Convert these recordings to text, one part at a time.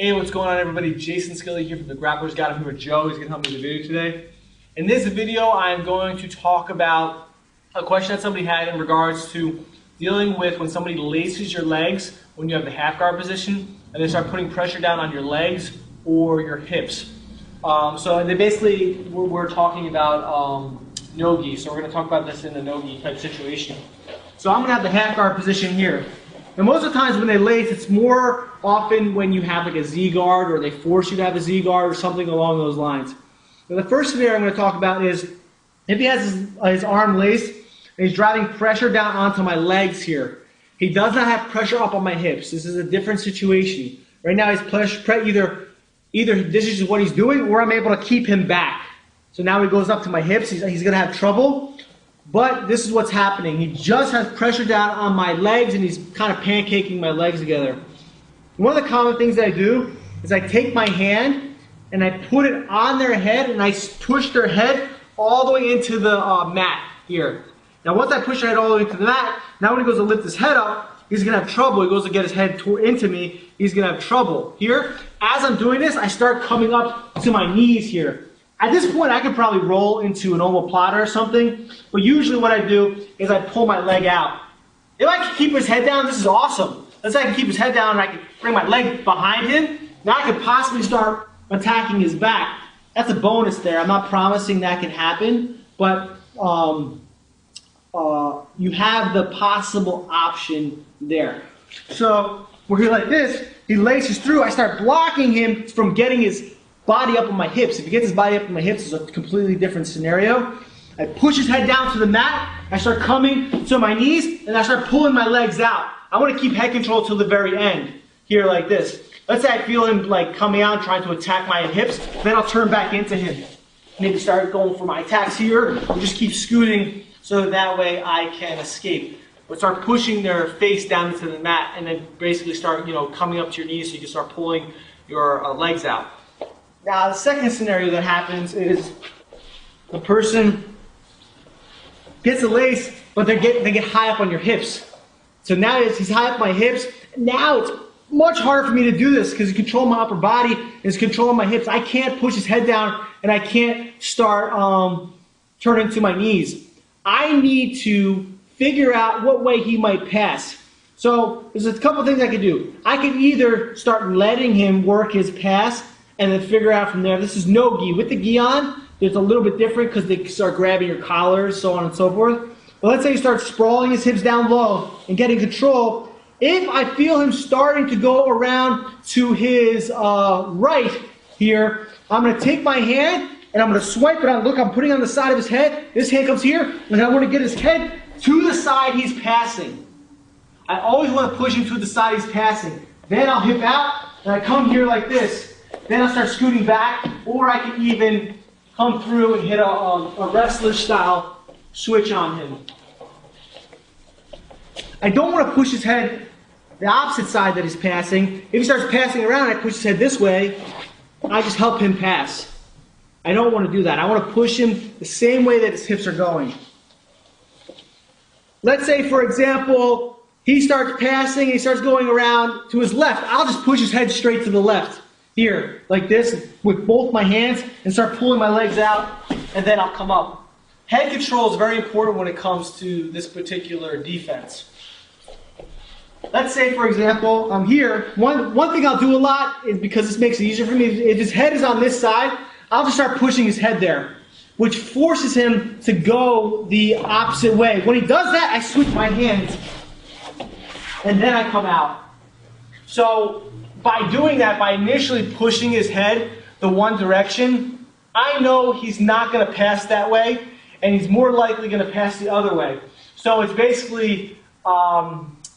Hey, what's going on everybody? Jason Scully here from the Grappler's Guide. I'm here with Joe. He's going to help me with the video today. In this video, I'm going to talk about a question that somebody had in regards to dealing with when somebody laces your legs when you have the half guard position and they start putting pressure down on your legs or your hips. So they basically, we're talking about no-gi. So we're going to talk about this in a no-gi type situation. So I'm going to have the half guard position here. And most of the times when they lace, it's more often when you have like a Z guard or they force you to have a Z guard or something along those lines. Now the first scenario I'm going to talk about is if he has his arm laced and he's driving pressure down onto my legs here. He does not have pressure up on my hips. This is a different situation. Right now he's either this is what he's doing or I'm able to keep him back. So now he goes up to my hips. He's going to have trouble. But this is what's happening. He just has pressure down on my legs and he's kind of pancaking my legs together. One of the common things that I do is I take my hand and I put it on their head and I push their head all the way into the mat here. Now once I push their head all the way into the mat, now when he goes to lift his head up, he's going to have trouble. He goes to get his head into me, he's going to have trouble. Here, as I'm doing this, I start coming up to my knees here. At this point, I could probably roll into an omoplata or something, but usually what I do is I pull my leg out. If I can keep his head down, this is awesome. Let's say I can keep his head down and I can bring my leg behind him. Now I could possibly start attacking his back. That's a bonus there. I'm not promising that can happen, but you have the possible option there. So we're here like this. He laces through. I start blocking him from getting his body up on my hips. If he gets his body up on my hips, it's a completely different scenario. I push his head down to the mat, I start coming to my knees, and I start pulling my legs out. I want to keep head control till the very end, here like this. Let's say I feel him like coming out, trying to attack my hips, then I'll turn back into him. Maybe start going for my attacks here, and just keep scooting so that way I can escape. But start pushing their face down into the mat, and then basically start, coming up to your knees so you can start pulling your legs out. Now, the second scenario that happens is the person gets a lace, but they get high up on your hips. So now he's high up my hips. Now it's much harder for me to do this because he's controlling my upper body and he's controlling my hips. I can't push his head down and I can't start turning to my knees. I need to figure out what way he might pass. So there's a couple things I could do. I could either start letting him work his pass and then figure out from there. This is no gi. With the gi on, it's a little bit different because they start grabbing your collars, so on and so forth. But let's say he starts sprawling his hips down low and getting control. If I feel him starting to go around to his right here, I'm going to take my hand and I'm going to swipe it on. Look, I'm putting it on the side of his head. This hand comes here, and I want to get his head to the side he's passing. I always want to push him to the side he's passing. Then I'll hip out, and I come here like this. Then I'll start scooting back, or I can even come through and hit a wrestler style switch on him. I don't want to push his head the opposite side that he's passing. If he starts passing around and I push his head this way, I just help him pass. I don't want to do that. I want to push him the same way that his hips are going. Let's say, for example, he starts passing, he starts going around to his left. I'll just push his head straight to the left. Here, like this, with both my hands, and start pulling my legs out, and then I'll come up. Head control is very important when it comes to this particular defense. Let's say, for example, I'm here. One thing I'll do a lot is, because this makes it easier for me, if his head is on this side, I'll just start pushing his head there, which forces him to go the opposite way. When he does that, I switch my hands, and then I come out. So by doing that, by initially pushing his head the one direction, I know he's not going to pass that way, and he's more likely going to pass the other way. So it's basically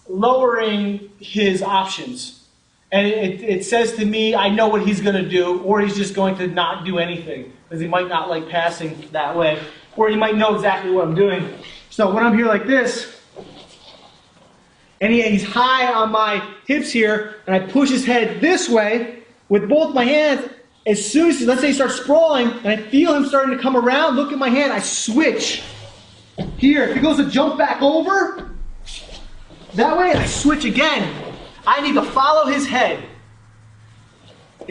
lowering his options. And it says to me, I know what he's going to do, or he's just going to not do anything, because he might not like passing that way, or he might know exactly what I'm doing. So when I'm here like this, and he's high on my hips here, and I push his head this way with both my hands. As soon as, let's say he starts sprawling, and I feel him starting to come around, look at my hand, I switch. Here, if he goes to jump back over, that way I switch again. I need to follow his head.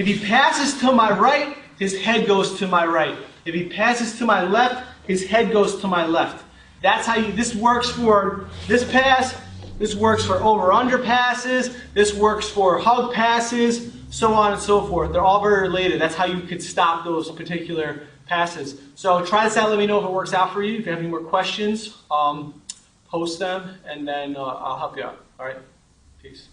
if he passes to my right, his head goes to my right. If he passes to my left, his head goes to my left. That's how this works for this pass. This works for over-under passes. This works for hug passes, so on and so forth. They're all very related. That's how you could stop those particular passes. So try this out. Let me know if it works out for you. If you have any more questions, post them, and then I'll help you out. All right? Peace.